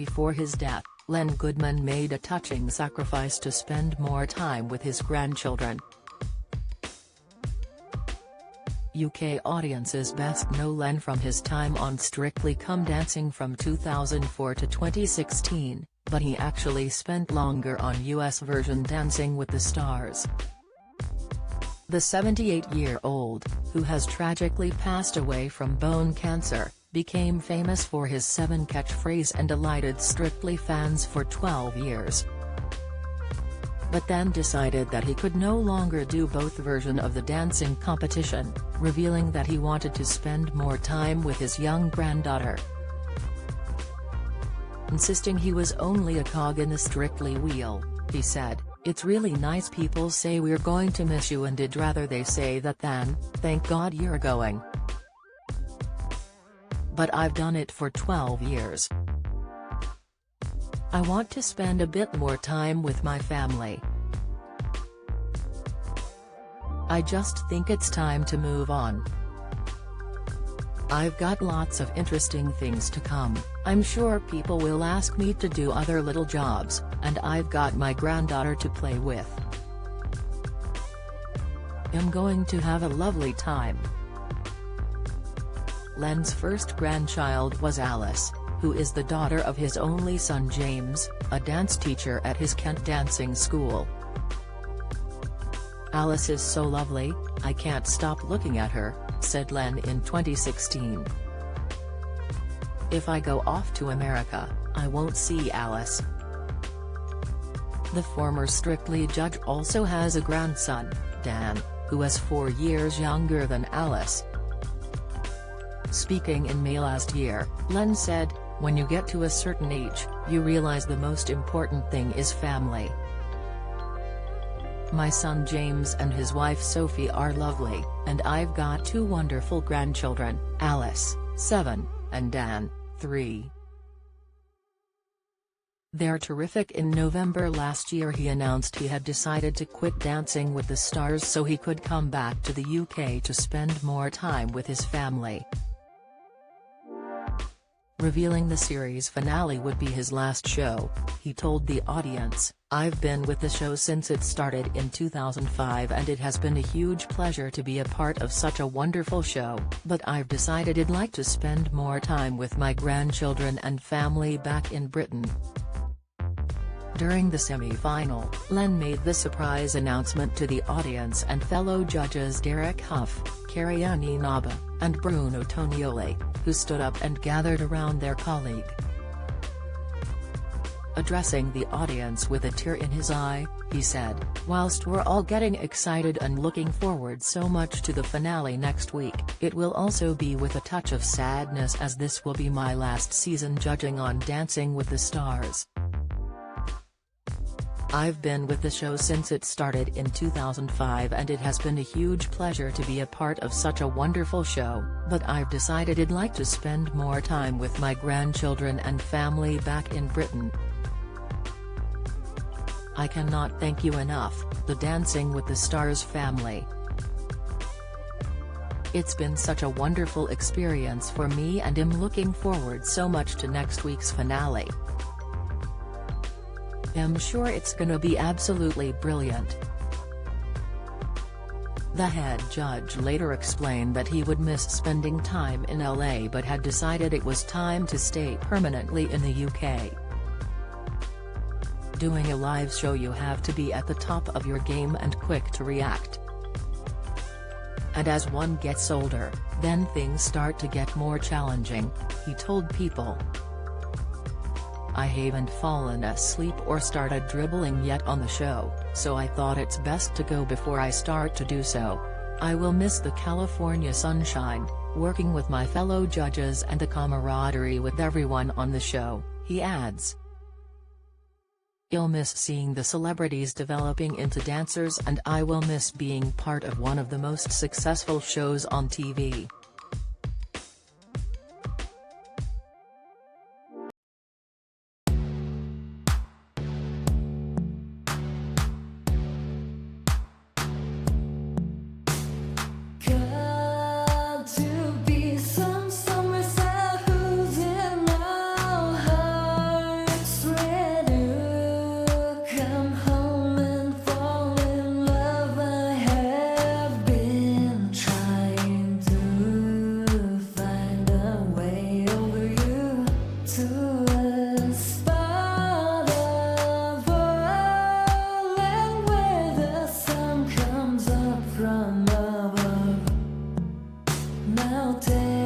before his death, Len Goodman made a touching sacrifice to spend more time with his grandchildren. UK audiences best know Len from his time on Strictly Come Dancing from 2004 to 2016, but he actually spent longer on US version Dancing with the Stars. The 78-year-old, who has tragically passed away from bone cancer, became famous for his 7 catchphrase and delighted Strictly fans for 12 years. But then decided that he could no longer do both version of the dancing competition, revealing that he wanted to spend more time with his young granddaughter. Insisting he was only a cog in the Strictly wheel, he said, "It's really nice people say we're going to miss you, and I'd rather they say that than, thank God you're going. But I've done it for 12 years. I want to spend a bit more time with my family. I just think it's time to move on. I've got lots of interesting things to come. I'm sure people will ask me to do other little jobs, and I've got my granddaughter to play with. I'm going to have a lovely time." Len's first grandchild was Alice, who is the daughter of his only son James, a dance teacher at his Kent dancing school. "Alice is so lovely, I can't stop looking at her," said Len in 2016. "If I go off to America, I won't see Alice." The former Strictly judge also has a grandson, Dan, who is 4 years younger than Alice. Speaking in May last year, Len said, "When you get to a certain age, you realize the most important thing is family. My son James and his wife Sophie are lovely, and I've got 2 wonderful grandchildren, Alice, 7, and Dan, 3. They're terrific." In November last year he announced he had decided to quit Dancing with the Stars so he could come back to the UK to spend more time with his family. Revealing the series finale would be his last show, he told the audience, "I've been with the show since it started in 2005 and it has been a huge pleasure to be a part of such a wonderful show, but I've decided I'd like to spend more time with my grandchildren and family back in Britain." During the semi-final, Len made the surprise announcement to the audience and fellow judges Derek Hough, Carrie-Anne Inaba, and Bruno Tonioli, who stood up and gathered around their colleague. Addressing the audience with a tear in his eye, he said, "Whilst we're all getting excited and looking forward so much to the finale next week, it will also be with a touch of sadness as this will be my last season judging on Dancing with the Stars. I've been with the show since it started in 2005 and it has been a huge pleasure to be a part of such a wonderful show, but I've decided I'd like to spend more time with my grandchildren and family back in Britain. I cannot thank you enough, the Dancing with the Stars family. It's been such a wonderful experience for me and I'm looking forward so much to next week's finale. I'm sure it's gonna be absolutely brilliant." The head judge later explained that he would miss spending time in LA but had decided it was time to stay permanently in the UK. "Doing a live show you have to be at the top of your game and quick to react. And as one gets older, then things start to get more challenging," he told People. "I haven't fallen asleep or started dribbling yet on the show, so I thought it's best to go before I start to do so. I will miss the California sunshine, working with my fellow judges and the camaraderie with everyone on the show," he adds. "I'll miss seeing the celebrities developing into dancers and I will miss being part of one of the most successful shows on TV." about it.